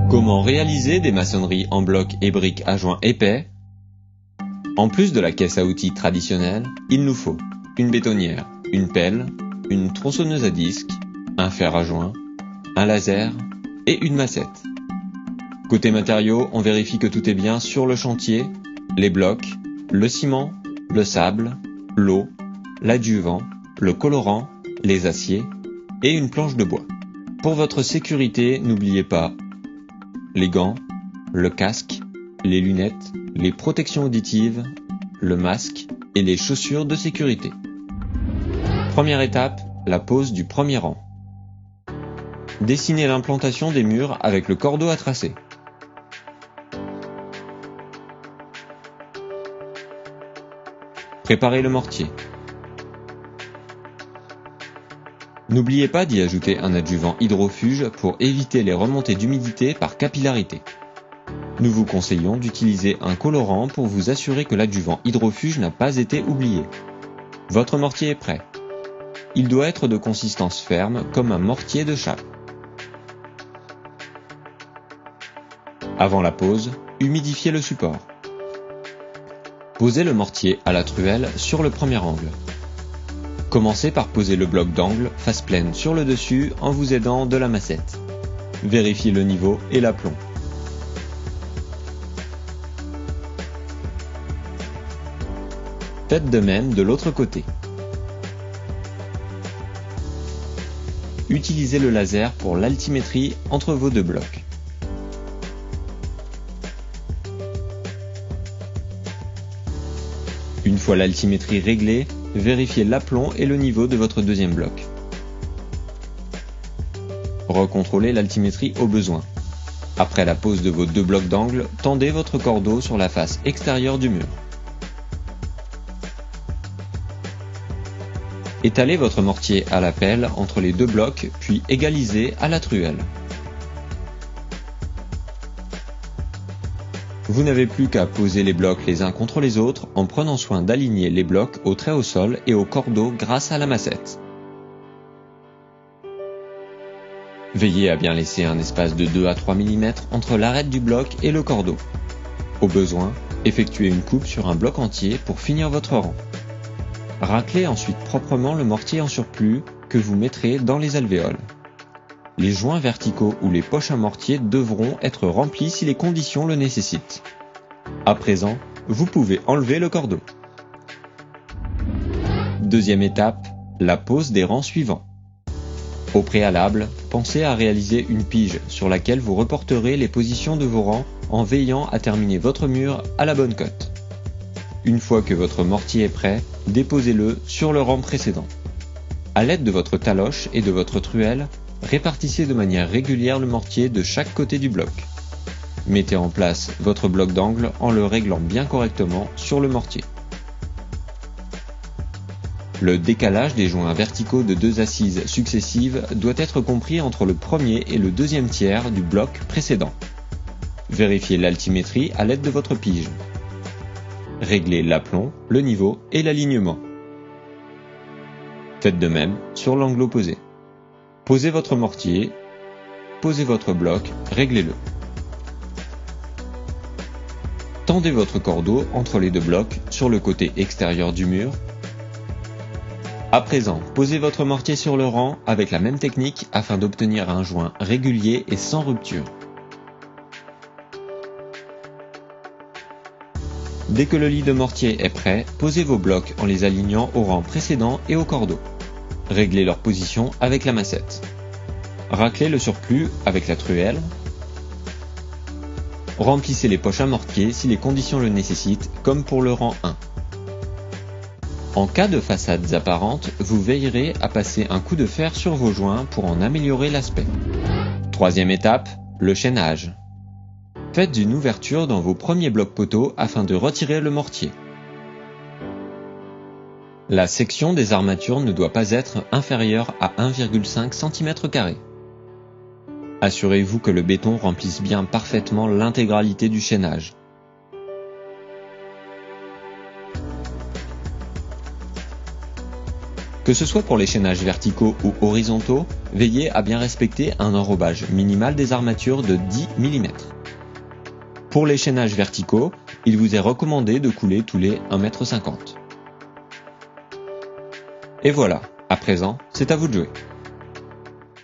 Comment réaliser des maçonneries en blocs et briques à joints épais? En plus de la caisse à outils traditionnelle, il nous faut une bétonnière, une pelle, une tronçonneuse à disque, un fer à joint, un laser et une massette. Côté matériaux, on vérifie que tout est bien sur le chantier, les blocs, le ciment, le sable, l'eau, l'adjuvant, le colorant, les aciers et une planche de bois. Pour votre sécurité, n'oubliez pas les gants, le casque, les lunettes, les protections auditives, le masque et les chaussures de sécurité. Première étape, la pose du premier rang. Dessinez l'implantation des murs avec le cordeau à tracer. Préparez le mortier. N'oubliez pas d'y ajouter un adjuvant hydrofuge pour éviter les remontées d'humidité par capillarité. Nous vous conseillons d'utiliser un colorant pour vous assurer que l'adjuvant hydrofuge n'a pas été oublié. Votre mortier est prêt. Il doit être de consistance ferme comme un mortier de chape. Avant la pose, humidifiez le support. Posez le mortier à la truelle sur le premier angle. Commencez par poser le bloc d'angle face pleine sur le dessus en vous aidant de la massette. Vérifiez le niveau et l'aplomb. Faites de même de l'autre côté. Utilisez le laser pour l'altimétrie entre vos deux blocs. Une fois l'altimétrie réglée, vérifiez l'aplomb et le niveau de votre deuxième bloc. Recontrôlez l'altimétrie au besoin. Après la pose de vos deux blocs d'angle, tendez votre cordeau sur la face extérieure du mur. Étalez votre mortier à la pelle entre les deux blocs, puis égalisez à la truelle. Vous n'avez plus qu'à poser les blocs les uns contre les autres en prenant soin d'aligner les blocs au trait au sol et au cordeau grâce à la massette. Veillez à bien laisser un espace de 2 à 3 mm entre l'arête du bloc et le cordeau. Au besoin, effectuez une coupe sur un bloc entier pour finir votre rang. Raclez ensuite proprement le mortier en surplus que vous mettrez dans les alvéoles. Les joints verticaux ou les poches à mortier devront être remplis si les conditions le nécessitent. À présent, vous pouvez enlever le cordeau. Deuxième étape, la pose des rangs suivants. Au préalable, pensez à réaliser une pige sur laquelle vous reporterez les positions de vos rangs en veillant à terminer votre mur à la bonne cote. Une fois que votre mortier est prêt, déposez-le sur le rang précédent. À l'aide de votre taloche et de votre truelle, répartissez de manière régulière le mortier de chaque côté du bloc. Mettez en place votre bloc d'angle en le réglant bien correctement sur le mortier. Le décalage des joints verticaux de deux assises successives doit être compris entre le premier et le deuxième tiers du bloc précédent. Vérifiez l'altimétrie à l'aide de votre pige. Réglez l'aplomb, le niveau et l'alignement. Faites de même sur l'angle opposé. Posez votre mortier, posez votre bloc, réglez-le. Tendez votre cordeau entre les deux blocs sur le côté extérieur du mur. À présent, posez votre mortier sur le rang avec la même technique afin d'obtenir un joint régulier et sans rupture. Dès que le lit de mortier est prêt, posez vos blocs en les alignant au rang précédent et au cordeau. Réglez leur position avec la massette. Raclez le surplus avec la truelle. Remplissez les poches à mortier si les conditions le nécessitent, comme pour le rang 1. En cas de façades apparentes, vous veillerez à passer un coup de fer sur vos joints pour en améliorer l'aspect. Troisième étape, le chaînage. Faites une ouverture dans vos premiers blocs poteaux afin de retirer le mortier. La section des armatures ne doit pas être inférieure à 1,5 cm². Assurez-vous que le béton remplisse bien parfaitement l'intégralité du chaînage. Que ce soit pour les chaînages verticaux ou horizontaux, veillez à bien respecter un enrobage minimal des armatures de 10 mm. Pour les chaînages verticaux, il vous est recommandé de couler tous les 1,50 m. Et voilà, à présent, c'est à vous de jouer.